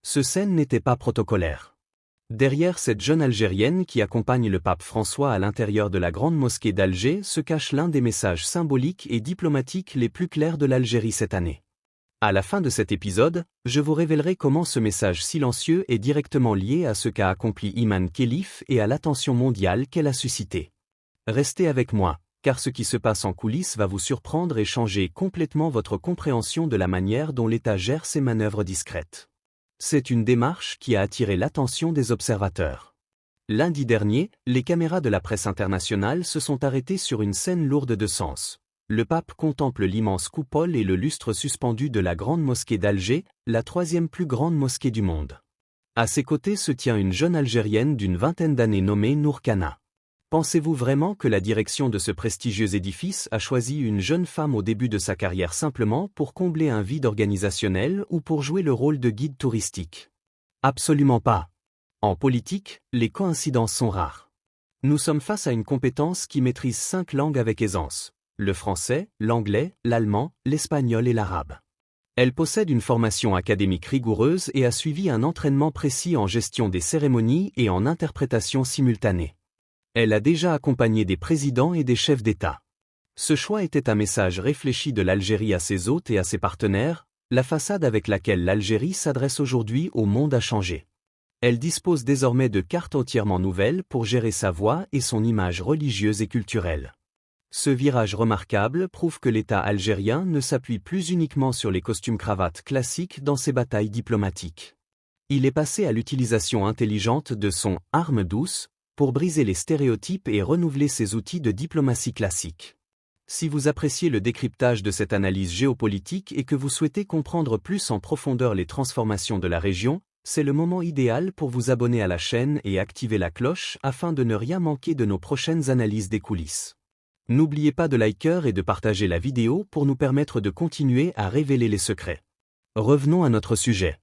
Ce scène n'était pas protocolaire. Derrière cette jeune Algérienne qui accompagne le pape François à l'intérieur de la grande mosquée d'Alger se cache l'un des messages symboliques et diplomatiques les plus clairs de l'Algérie cette année. À la fin de cet épisode, je vous révélerai comment ce message silencieux est directement lié à ce qu'a accompli Iman Khelif et à l'attention mondiale qu'elle a suscité. Restez avec moi, car ce qui se passe en coulisses va vous surprendre et changer complètement votre compréhension de la manière dont l'État gère ses manœuvres discrètes. C'est une démarche qui a attiré l'attention des observateurs. Lundi dernier, les caméras de la presse internationale se sont arrêtées sur une scène lourde de sens. Le pape contemple l'immense coupole et le lustre suspendu de la grande mosquée d'Alger, la troisième plus grande mosquée du monde. À ses côtés se tient une jeune Algérienne d'une vingtaine d'années nommée Nour Kana. Pensez-vous vraiment que la direction de ce prestigieux édifice a choisi une jeune femme au début de sa carrière simplement pour combler un vide organisationnel ou pour jouer le rôle de guide touristique? Absolument pas. En politique, les coïncidences sont rares. Nous sommes face à une compétence qui maîtrise 5 langues avec aisance: le français, l'anglais, l'allemand, l'espagnol et l'arabe. Elle possède une formation académique rigoureuse et a suivi un entraînement précis en gestion des cérémonies et en interprétation simultanée. Elle a déjà accompagné des présidents et des chefs d'État. Ce choix était un message réfléchi de l'Algérie à ses hôtes et à ses partenaires. La façade avec laquelle l'Algérie s'adresse aujourd'hui au monde a changé. Elle dispose désormais de cartes entièrement nouvelles pour gérer sa voix et son image religieuse et culturelle. Ce virage remarquable prouve que l'État algérien ne s'appuie plus uniquement sur les costumes-cravates classiques dans ses batailles diplomatiques. Il est passé à l'utilisation intelligente de son « arme douce » pour briser les stéréotypes et renouveler ses outils de diplomatie classique. Si vous appréciez le décryptage de cette analyse géopolitique et que vous souhaitez comprendre plus en profondeur les transformations de la région, c'est le moment idéal pour vous abonner à la chaîne et activer la cloche afin de ne rien manquer de nos prochaines analyses des coulisses. N'oubliez pas de liker et de partager la vidéo pour nous permettre de continuer à révéler les secrets. Revenons à notre sujet.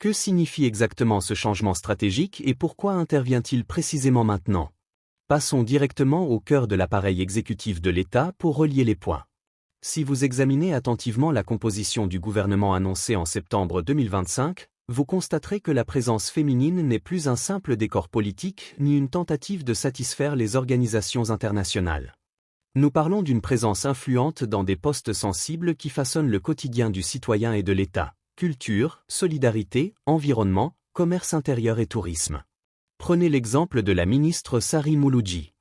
Que signifie exactement ce changement stratégique et pourquoi intervient-il précisément maintenant? Passons directement au cœur de l'appareil exécutif de l'État pour relier les points. Si vous examinez attentivement la composition du gouvernement annoncé en septembre 2025, vous constaterez que la présence féminine n'est plus un simple décor politique ni une tentative de satisfaire les organisations internationales. Nous parlons d'une présence influente dans des postes sensibles qui façonnent le quotidien du citoyen et de l'État: culture, solidarité, environnement, commerce intérieur et tourisme. Prenez l'exemple de la ministre Sari Mouloudji.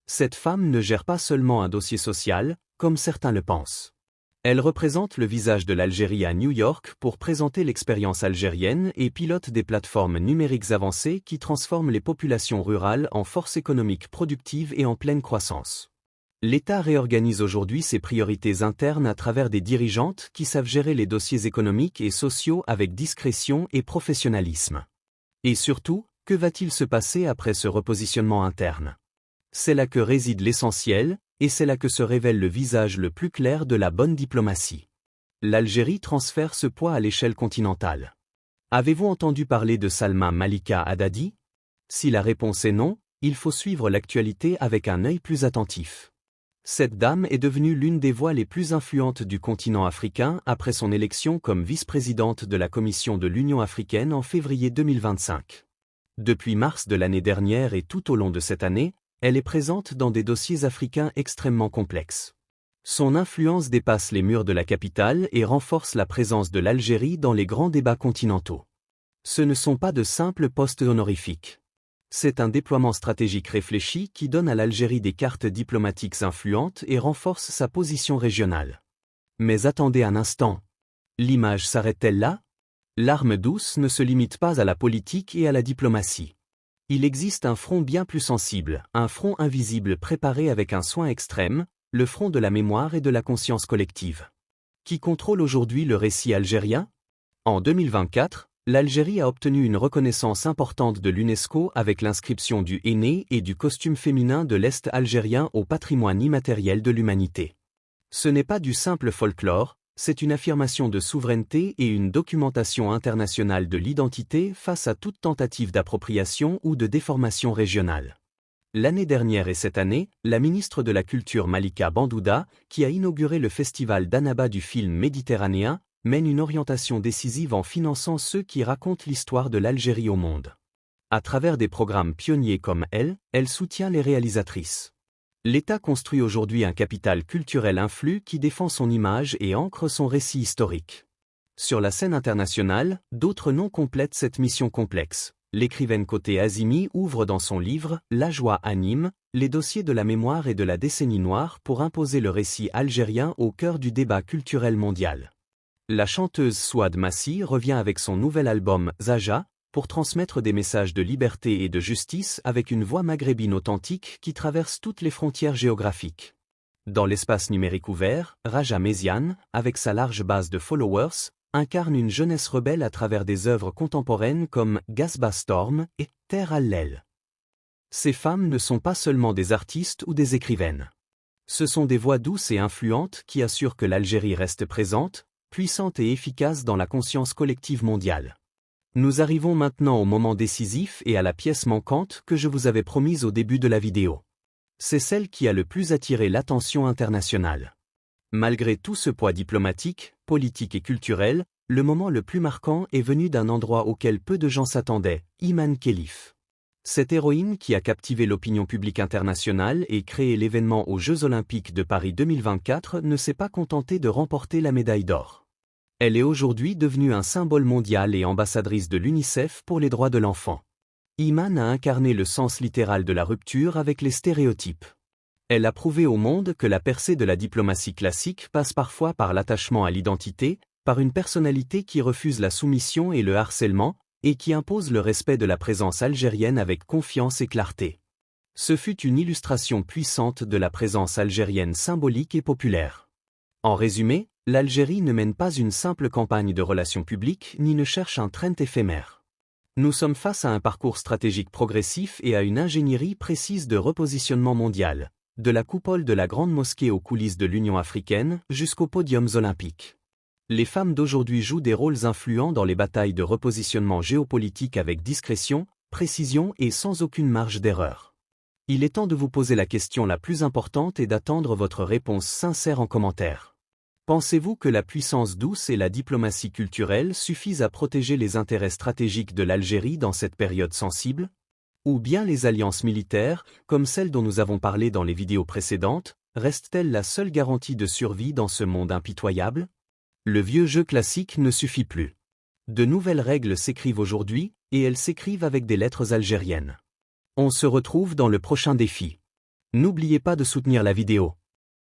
Cette femme ne gère pas seulement un dossier social, comme certains le pensent. Elle représente le visage de l'Algérie à New York pour présenter l'expérience algérienne et pilote des plateformes numériques avancées qui transforment les populations rurales en force économique productive et en pleine croissance. L'État réorganise aujourd'hui ses priorités internes à travers des dirigeantes qui savent gérer les dossiers économiques et sociaux avec discrétion et professionnalisme. Et surtout, que va-t-il se passer après ce repositionnement interne? C'est là que réside l'essentiel, et c'est là que se révèle le visage le plus clair de la bonne diplomatie. L'Algérie transfère ce poids à l'échelle continentale. Avez-vous entendu parler de Salma Malika Haddadi? Si la réponse est non, il faut suivre l'actualité avec un œil plus attentif. Cette dame est devenue l'une des voix les plus influentes du continent africain après son élection comme vice-présidente de la Commission de l'Union africaine en février 2025. Depuis mars de l'année dernière et tout au long de cette année, elle est présente dans des dossiers africains extrêmement complexes. Son influence dépasse les murs de la capitale et renforce la présence de l'Algérie dans les grands débats continentaux. Ce ne sont pas de simples postes honorifiques. C'est un déploiement stratégique réfléchi qui donne à l'Algérie des cartes diplomatiques influentes et renforce sa position régionale. Mais attendez un instant. L'image s'arrête-t-elle là? L'arme douce ne se limite pas à la politique et à la diplomatie. Il existe un front bien plus sensible, un front invisible préparé avec un soin extrême, le front de la mémoire et de la conscience collective. Qui contrôle aujourd'hui le récit algérien? En 2024, l'Algérie a obtenu une reconnaissance importante de l'UNESCO avec l'inscription du henné et du costume féminin de l'Est algérien au patrimoine immatériel de l'humanité. Ce n'est pas du simple folklore, c'est une affirmation de souveraineté et une documentation internationale de l'identité face à toute tentative d'appropriation ou de déformation régionale. L'année dernière et cette année, la ministre de la Culture Malika Bandouda, qui a inauguré le festival d'Annaba du film méditerranéen, mène une orientation décisive en finançant ceux qui racontent l'histoire de l'Algérie au monde. À travers des programmes pionniers comme elle soutient les réalisatrices. L'État construit aujourd'hui un capital culturel influx qui défend son image et ancre son récit historique. Sur la scène internationale, d'autres noms complètent cette mission complexe. L'écrivaine Koteh Azimi ouvre dans son livre « La joie anime » les dossiers de la mémoire et de la décennie noire pour imposer le récit algérien au cœur du débat culturel mondial. La chanteuse Souad Massi revient avec son nouvel album « Zaja » pour transmettre des messages de liberté et de justice avec une voix maghrébine authentique qui traverse toutes les frontières géographiques. Dans l'espace numérique ouvert, Raja Méziane, avec sa large base de followers, incarne une jeunesse rebelle à travers des œuvres contemporaines comme Gasbah Storm et Terre Hallel. Ces femmes ne sont pas seulement des artistes ou des écrivaines. Ce sont des voix douces et influentes qui assurent que l'Algérie reste présente, puissante et efficace dans la conscience collective mondiale. Nous arrivons maintenant au moment décisif et à la pièce manquante que je vous avais promise au début de la vidéo. C'est celle qui a le plus attiré l'attention internationale. Malgré tout ce poids diplomatique, politique et culturel, le moment le plus marquant est venu d'un endroit auquel peu de gens s'attendaient, Iman Khelif. Cette héroïne qui a captivé l'opinion publique internationale et créé l'événement aux Jeux Olympiques de Paris 2024 ne s'est pas contentée de remporter la médaille d'or. Elle est aujourd'hui devenue un symbole mondial et ambassadrice de l'UNICEF pour les droits de l'enfant. Iman a incarné le sens littéral de la rupture avec les stéréotypes. Elle a prouvé au monde que la percée de la diplomatie classique passe parfois par l'attachement à l'identité, par une personnalité qui refuse la soumission et le harcèlement, et qui impose le respect de la présence algérienne avec confiance et clarté. Ce fut une illustration puissante de la présence algérienne symbolique et populaire. En résumé, l'Algérie ne mène pas une simple campagne de relations publiques ni ne cherche un trend éphémère. Nous sommes face à un parcours stratégique progressif et à une ingénierie précise de repositionnement mondial, de la coupole de la Grande Mosquée aux coulisses de l'Union africaine jusqu'aux podiums olympiques. Les femmes d'aujourd'hui jouent des rôles influents dans les batailles de repositionnement géopolitique avec discrétion, précision et sans aucune marge d'erreur. Il est temps de vous poser la question la plus importante et d'attendre votre réponse sincère en commentaire. Pensez-vous que la puissance douce et la diplomatie culturelle suffisent à protéger les intérêts stratégiques de l'Algérie dans cette période sensible? Ou bien les alliances militaires, comme celles dont nous avons parlé dans les vidéos précédentes, restent-elles la seule garantie de survie dans ce monde impitoyable? Le vieux jeu classique ne suffit plus. De nouvelles règles s'écrivent aujourd'hui, et elles s'écrivent avec des lettres algériennes. On se retrouve dans le prochain défi. N'oubliez pas de soutenir la vidéo.